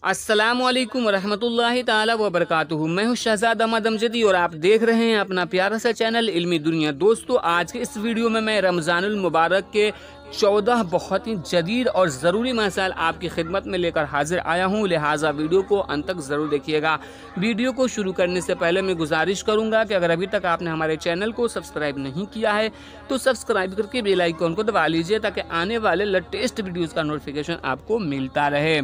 السلام علیکم ورحمۃ اللہ تعالی وبرکاتہ۔ میں ہوں شہزاد احمد امجدی اور آپ دیکھ رہے ہیں اپنا پیارا سا چینل علمی دنیا۔ دوستو، آج کے اس ویڈیو میں رمضان المبارک کے 14 بہت ہی جدید اور ضروری مسائل آپ کی خدمت میں لے کر حاضر آیا ہوں، لہٰذا ویڈیو کو انت تک ضرور دیکھیے گا۔ ویڈیو کو شروع کرنے سے پہلے میں گزارش کروں گا کہ اگر ابھی تک آپ نے ہمارے چینل کو سبسکرائب نہیں کیا ہے تو سبسکرائب کر کے بیل آئیکن کو دبا لیجئے تاکہ آنے والے لیٹسٹ ویڈیوز کا نوٹیفیکیشن آپ کو ملتا رہے۔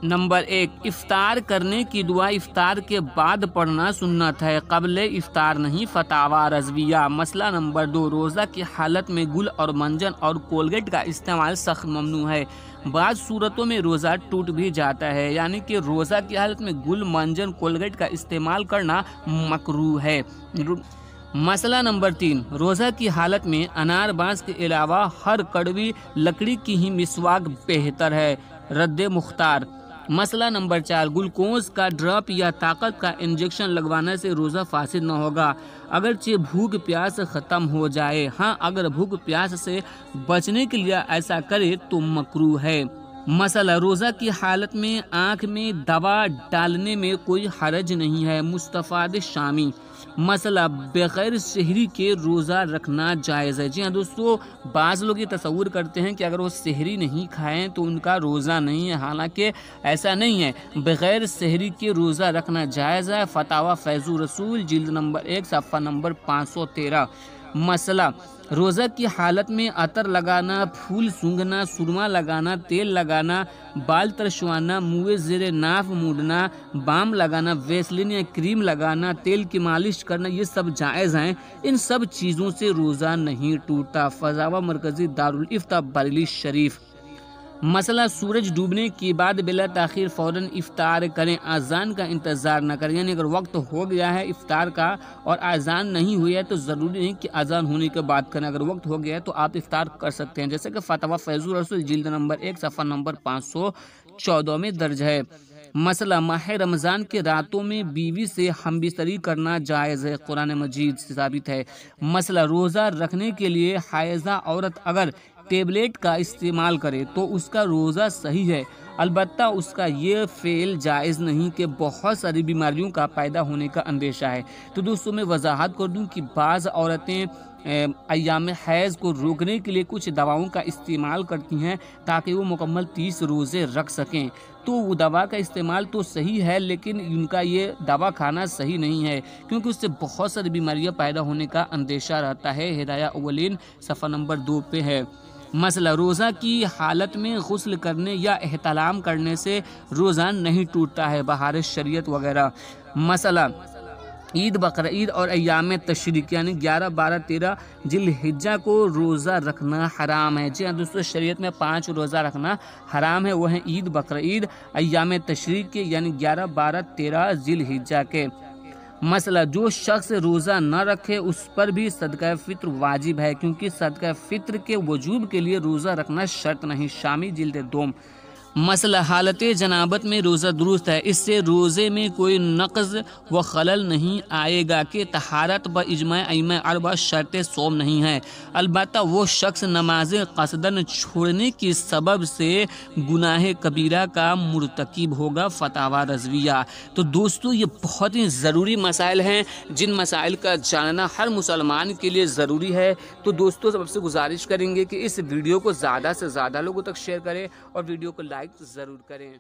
نمبر 1، افطار کرنے کی دعا افطار کے بعد پڑھنا سنت ہے، قبل افطار نہیں۔ فتاوی رضویہ۔ مسئلہ نمبر 2، روزہ کی حالت میں گل اور منجن اور کولگیٹ کا استعمال سخت ممنوع ہے۔ بعض صورتوں میں روزہ ٹوٹ بھی جاتا ہے، یعنی کہ روزہ کی حالت میں گل، منجن، کولگیٹ کا استعمال کرنا مکروہ ہے۔ مسئلہ نمبر 3، روزہ کی حالت میں انار بانس کے علاوہ ہر کڑوی لکڑی کی ہی مسواک بہتر ہے۔ رد مختار۔ مسئلہ نمبر 4، گلوکوز کا ڈراپ یا طاقت کا انجیکشن لگوانے سے روزہ فاسد نہ ہوگا، اگرچہ بھوک پیاس ختم ہو جائے۔ ہاں، اگر بھوک پیاس سے بچنے کے لیے ایسا کرے تو مکروہ ہے۔ مسئلہ، روزہ کی حالت میں آنکھ میں دوا ڈالنے میں کوئی حرج نہیں ہے۔ مستفاد شامی۔ مسئلہ، بغیر سحری کے روزہ رکھنا جائز ہے۔ جی ہاں دوستو، بعض لوگ یہ تصور کرتے ہیں کہ اگر وہ سحری نہیں کھائیں تو ان کا روزہ نہیں ہے، حالانکہ ایسا نہیں ہے، بغیر سحری کے روزہ رکھنا جائز ہے۔ فتاوی فیض الرسول، جلد نمبر 1، صفحہ نمبر 513۔ مسئلہ، روزہ کی حالت میں عطر لگانا، پھول سونگھنا، سرما لگانا، تیل لگانا، بال ترشوانا، منہ زیر ناف موڑنا، بام لگانا، ویسلین یا کریم لگانا، تیل کی مالش کرنا، یہ سب جائز ہیں۔ ان سب چیزوں سے روزہ نہیں ٹوٹتا۔ فتاوی مرکزی دارالافتاء بریلی شریف۔ مسئلہ، سورج ڈوبنے کے بعد بلا تاخیر فوراً افطار کریں، اذان کا انتظار نہ کریں۔ یعنی اگر وقت ہو گیا ہے افطار کا اور اذان نہیں ہوئی ہے تو ضروری نہیں کہ اذان ہونے کے بعد کریں، اگر وقت ہو گیا ہے تو آپ افطار کر سکتے ہیں، جیسے کہ فتاوی فیض الرسول، جلد نمبر 1، صفحہ نمبر 514 میں درج ہے۔ مسئلہ، ماہ رمضان کے راتوں میں بیوی سے ہمبستری کرنا جائز ہے، قرآن مجید سے ثابت ہے۔ مسئلہ، روزہ رکھنے کے لیے حائضہ عورت اگر ٹیبلیٹ کا استعمال کرے تو اس کا روزہ صحیح ہے، البتہ اس کا یہ فعل جائز نہیں کہ بہت ساری بیماریوں کا پیدا ہونے کا اندیشہ ہے۔ تو دوستوں، میں وضاحت کر دوں کہ بعض عورتیں ایام حیض کو روکنے کے لیے کچھ دواؤں کا استعمال کرتی ہیں تاکہ وہ مکمل 30 روزے رکھ سکیں۔ تو وہ دوا کا استعمال تو صحیح ہے، لیکن ان کا یہ دوا کھانا صحیح نہیں ہے، کیونکہ اس سے بہت ساری بیماریاں پیدا ہونے کا اندیشہ رہتا ہے۔ ہدایہ اولین، صفحہ نمبر 2 پہ ہے۔ مسئلہ، روزہ کی حالت میں غسل کرنے یا احتلام کرنے سے روزہ نہیں ٹوٹتا ہے، بہار شریعت وغیرہ۔ مسئلہ، عید، بقرعید اور ایام تشریق یعنی 11، 12، 13 ذی الحجہ کو روزہ رکھنا حرام ہے۔ جی ہاں دوستو، شریعت میں 5 روزہ رکھنا حرام ہے، وہ ہیں عید، بقرعید، ایام تشریق کے یعنی 11، 12، 13 ذی الحجہ کے۔ مسئلہ، جو شخص روزہ نہ رکھے اس پر بھی صدقہ فطر واجب ہے، کیونکہ صدقہ فطر کے وجوب کے لیے روزہ رکھنا شرط نہیں، شامی، جلد 2۔ مسئلہ، حالت جنابت میں روزہ درست ہے، اس سے روزے میں کوئی نقض و خلل نہیں آئے گا کہ طہارت باجماع ائمہ اربعہ شرط صوم نہیں ہے، البتہ وہ شخص نماز قصدن چھوڑنے کے سبب سے گناہ کبیرہ کا مرتکب ہوگا۔ فتاوی رضویہ۔ تو دوستو، یہ بہت ہی ضروری مسائل ہیں جن مسائل کا جاننا ہر مسلمان کے لیے ضروری ہے۔ تو دوستو، سب سے گزارش کریں گے کہ اس ویڈیو کو زیادہ سے زیادہ لوگوں تک شیئر کریں اور ویڈیو کو لائک ضرور کریں۔